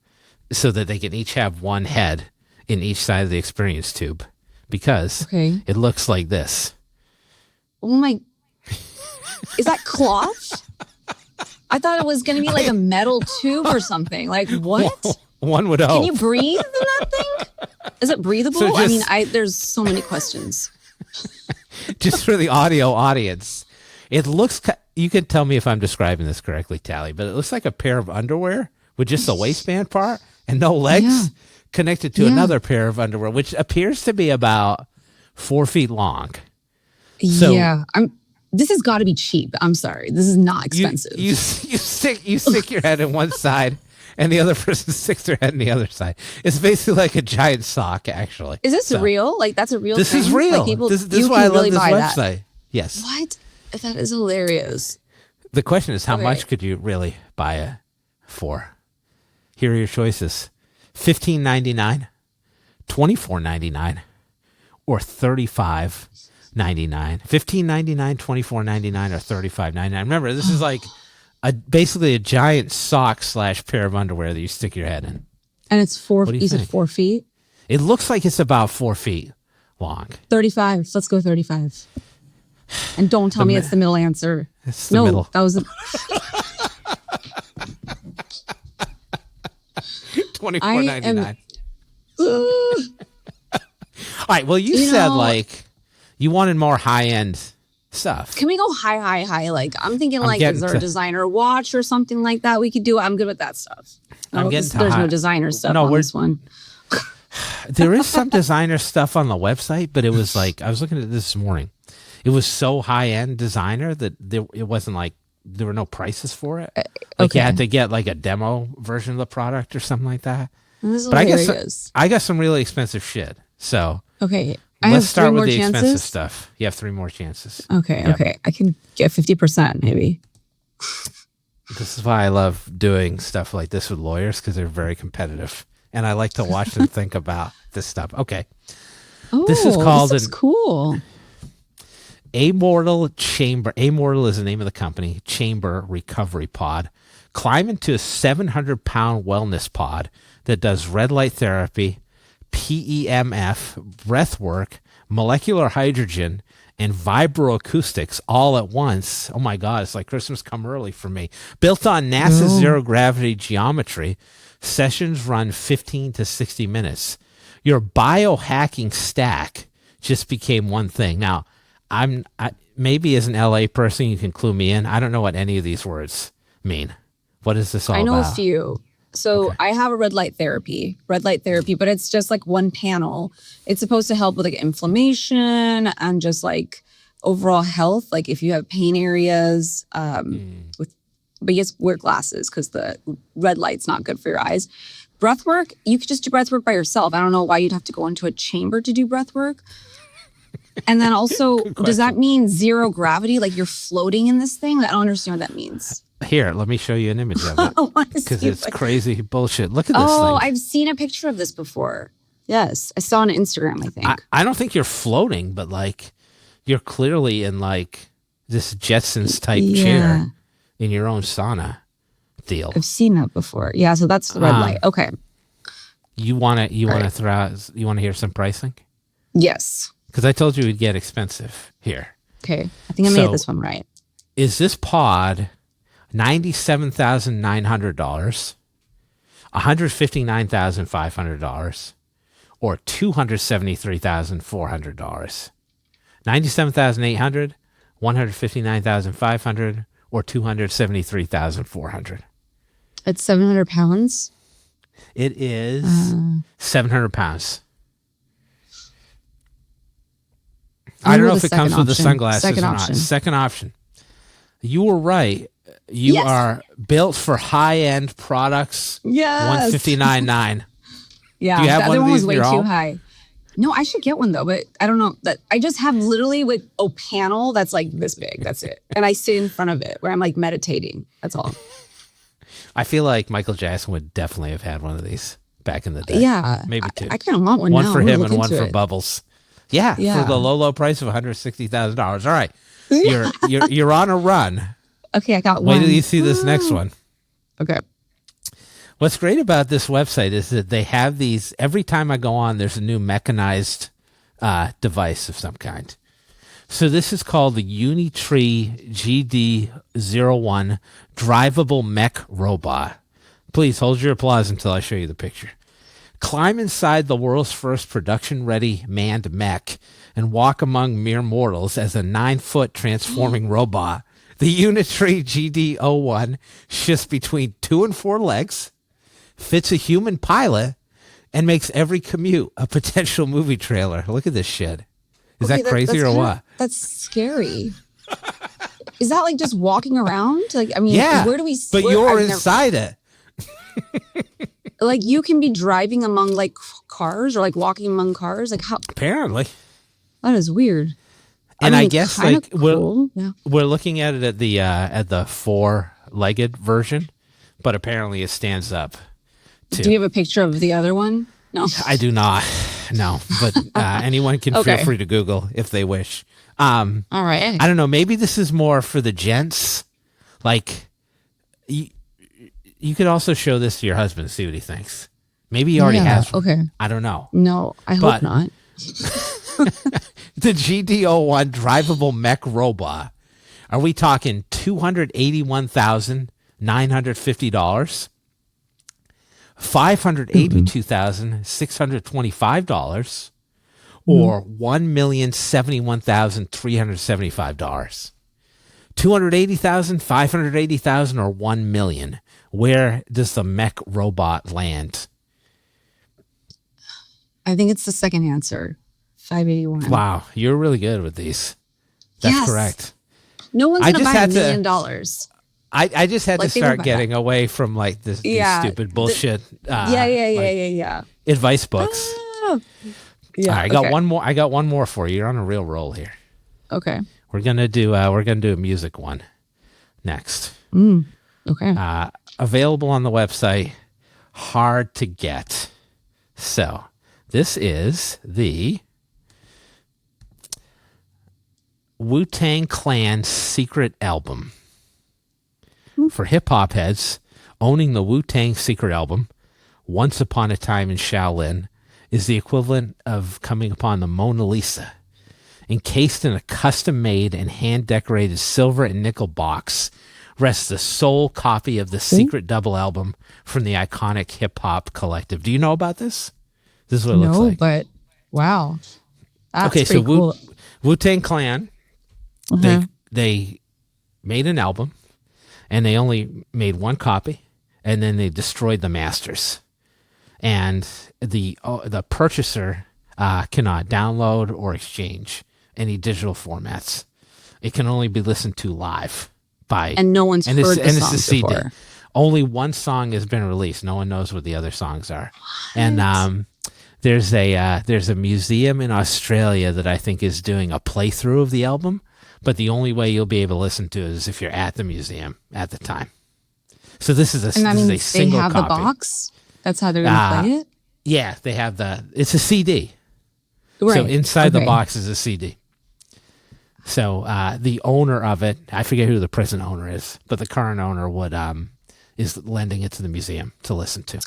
so that they can each have one head in each side of the Experience Tube, because it looks like this. Oh my, is that cloth? I thought it was going to be like a metal tube or something. Like, what? One would hope. Can you breathe in that thing? Is it breathable? So there's so many questions. Just for the audio audience, it looks, you can tell me if I'm describing this correctly, Taly, but it looks like a pair of underwear with just the waistband part and no legs connected to another pair of underwear, which appears to be about 4 feet long. So, this has got to be cheap. I'm sorry. This is not expensive. You stick your head in one side and the other person sticks their head in the other side. It's basically like a giant sock, actually. Is this real? Like, that's a real this thing? This is real. Like, people, this is why I love this website. That. Yes. What? That is hilarious. The question is, how much could you really buy it for? Here are your choices. $15.99, $24.99, or $35.99. $15.99, $24.99, or $35.99. Remember, this is like basically a giant sock / pair of underwear that you stick your head in. And it's 4 feet. You said 4 feet? It looks like it's about 4 feet long. 35. Let's go 35. And don't tell me it's the middle answer. It's the middle. That was $24.99. All right. Well, you said like you wanted more high-end stuff. Can we go high? Like, I'm thinking like, is there a designer watch or something like that we could do? I'm good with that stuff. There's no designer stuff on this one. There is some designer stuff on the website, but it was like, I was looking at this morning. It was so high-end designer that it wasn't like, there were no prices for it. Like you had to get like a demo version of the product or something like that. This is but I got some really expensive shit. So let's start with the expensive stuff. You have 3 more chances. Okay. I can get 50% maybe. This is why I love doing stuff like this with lawyers, because they're very competitive. And I like to watch them think about this stuff. Okay. Oh, this is called this cool. Amortal Chamber. Amortal is the name of the company. Chamber Recovery Pod. Climb into a 700-pound wellness pod that does red light therapy, PEMF, breath work, molecular hydrogen, and vibroacoustics all at once. Oh my God, it's like Christmas come early for me. Built on NASA's zero-gravity geometry, sessions run 15 to 60 minutes. Your biohacking stack just became one thing. Now, maybe as an LA person, you can clue me in. I don't know what any of these words mean. What is this all about? I know a few. So I have a red light therapy, but it's just like one panel. It's supposed to help with like inflammation and just like overall health. Like if you have pain areas, but you have to wear glasses because the red light's not good for your eyes. breath work, you could just do breath work by yourself. I don't know why you'd have to go into a chamber to do breath work. And then also, does that mean zero gravity? Like you're floating in this thing? I don't understand what that means. Here, let me show you an image of it. Because it's crazy bullshit. Look at this thing. Oh, I've seen a picture of this before. Yes. I saw on Instagram, I think. I don't think you're floating, but like you're clearly in like this Jetsons type chair in your own sauna deal. I've seen that before. Yeah, so that's the red light. Okay. You want to hear some pricing? Yes. Because I told you it'd get expensive here. Okay. I think I made this one right. Is this pod $97,900, $159,500, or $273,400? $97,800, $159,500, or $273,400? It's 700 pounds. It is 700 pounds. I don't know if it comes with the sunglasses or not. Second option. You were right. You are built for high-end products. Yes. $159,900. Yeah. Do you have the one other of one was these way in your too home? high. No, I should get one though, but I don't know. That I just have literally like a panel that's like this big. That's it. And I sit in front of it where I'm like meditating. That's all. I feel like Michael Jackson would definitely have had one of these back in the day. Yeah. Maybe two. I kind of want one now. One for him and one for Bubbles. Yeah, for the low price of $160,000. All right. You're on a run. Okay, I got one. Wait till you see this next one. Okay. What's great about this website is that they have these, every time I go on, there's a new mechanized device of some kind. So this is called the Unitree GD01 drivable mech robot. Please hold your applause until I show you the picture. Climb inside the world's first production-ready manned mech and walk among mere mortals as a 9-foot transforming robot. The Unitree GD01 shifts between 2 and 4 legs, fits a human pilot, and makes every commute a potential movie trailer. Look at this shit. Is that crazy or what? That's scary. Is that like just walking around? Like, I mean, where do we? But you're inside it. Like you can be driving among like cars or like walking among cars. Like how? Apparently. That is weird. And I guess like cool. we're looking at it at the 4-legged version, but apparently it stands up too. Do you have a picture of the other one? No, I do not. No, but anyone can feel free to Google if they wish. All right. I don't know. Maybe this is more for the gents. Like, you could also show this to your husband, see what he thinks. Maybe he already has one. Okay. I don't know. No, I hope not. The GD01 drivable mech robot. Are we talking $281,950? $582,625 or $1,071,375? $280,000, $580,000, or $1 million? Where does the mech robot land? I think it's the second answer. 581. Wow, you're really good with these. That's correct. No one's going to buy $1 million. I just had to start getting away from like these stupid bullshit. Advice books. Yeah. All right, I got one more. I got one more for you. You're on a real roll here. Okay. We're gonna do a music one next. Okay. Available on the website. Hard to get. So this is the Wu-Tang Clan secret album. For hip-hop heads, owning the Wu-Tang secret album, Once Upon a Time in Shaolin, is the equivalent of coming upon the Mona Lisa. Encased in a custom-made and hand-decorated silver and nickel box rests the sole copy of the secret double album from the iconic hip-hop collective. Do you know about this? This is what it looks like. No, but wow. That's pretty cool. Wu-Tang Clan, they made an album, and they only made one copy, and then they destroyed the masters. And the purchaser cannot download or exchange any digital formats. It can only be listened to live by. And no one's heard the song before. Only one song has been released. No one knows what the other songs are. And there's a museum in Australia that I think is doing a playthrough of the album, but the only way you'll be able to listen to it is if you're at the museum at the time. So this is a single copy. They have the box. That's how they're going to play it? Yeah, they have it's a CD. Right. So inside the box is a CD. So the owner of it, I forget who the present owner is, but the current owner is lending it to the museum to listen to.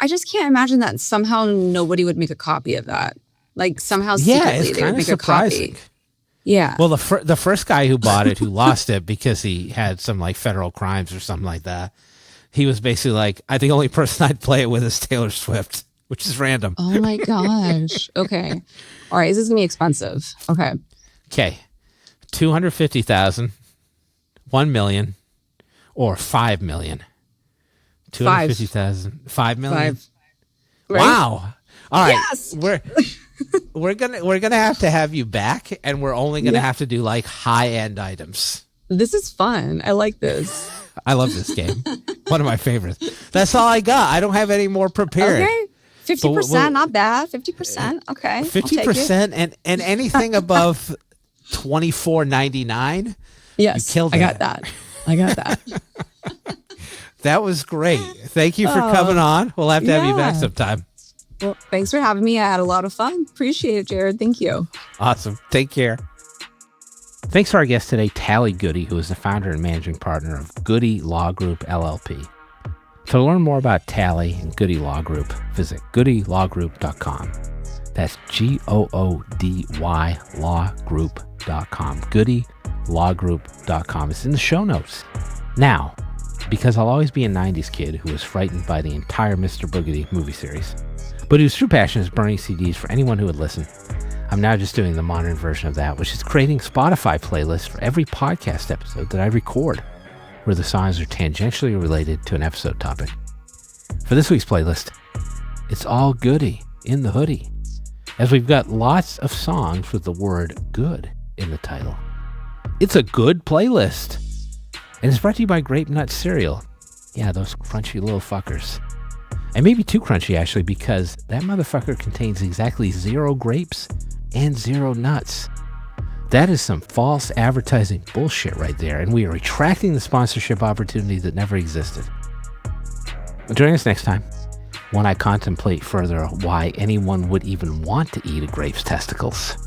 I just can't imagine that somehow nobody would make a copy of that. Like somehow secretly they would make surprising. A copy. Yeah. Well, the first guy who bought it, who lost it because he had some like federal crimes or something like that, he was basically like, I think the only person I'd play it with is Taylor Swift, which is random. Oh my gosh. Okay. All right. This is going to be expensive. Okay. Okay. 250,000, 1 million, or 5 million. 250,000, 5 million. 5. Right? Wow. All right. Yes. We're gonna have to have you back, and we're only gonna have to do like high-end items. This is fun. I like this. I love this game. One of my favorites. That's all I got. I don't have any more prepared. Okay. 50%, not bad. 50%. Okay. 50% and anything above $24.99. Yes. You killed it. I got that. That was great. Thank you for coming on. We'll have to have you back sometime. Well, thanks for having me. I had a lot of fun. Appreciate it, Jared. Thank you. Awesome. Take care. Thanks to our guest today, Taly Goody, who is the founder and managing partner of Goody Law Group, LLP. To learn more about Taly and Goody Law Group, visit goodylawgroup.com. That's GOODY lawgroup.com. goodylawgroup.com. It's in the show notes. Now, because I'll always be a 90s kid who was frightened by the entire Mr. Boogedy movie series, but whose true passion is burning CDs for anyone who would listen, I'm now just doing the modern version of that, which is creating Spotify playlists for every podcast episode that I record, where the songs are tangentially related to an episode topic. For this week's playlist, it's all Goody in the Hoodie, as we've got lots of songs with the word good in the title. It's a good playlist, and it's brought to you by Grape Nut Cereal. Yeah, those crunchy little fuckers. And maybe too crunchy, actually, because that motherfucker contains exactly 0 grapes and 0 nuts. That is some false advertising bullshit right there, and we are retracting the sponsorship opportunity that never existed. Join us next time when I contemplate further why anyone would even want to eat a grape's testicles.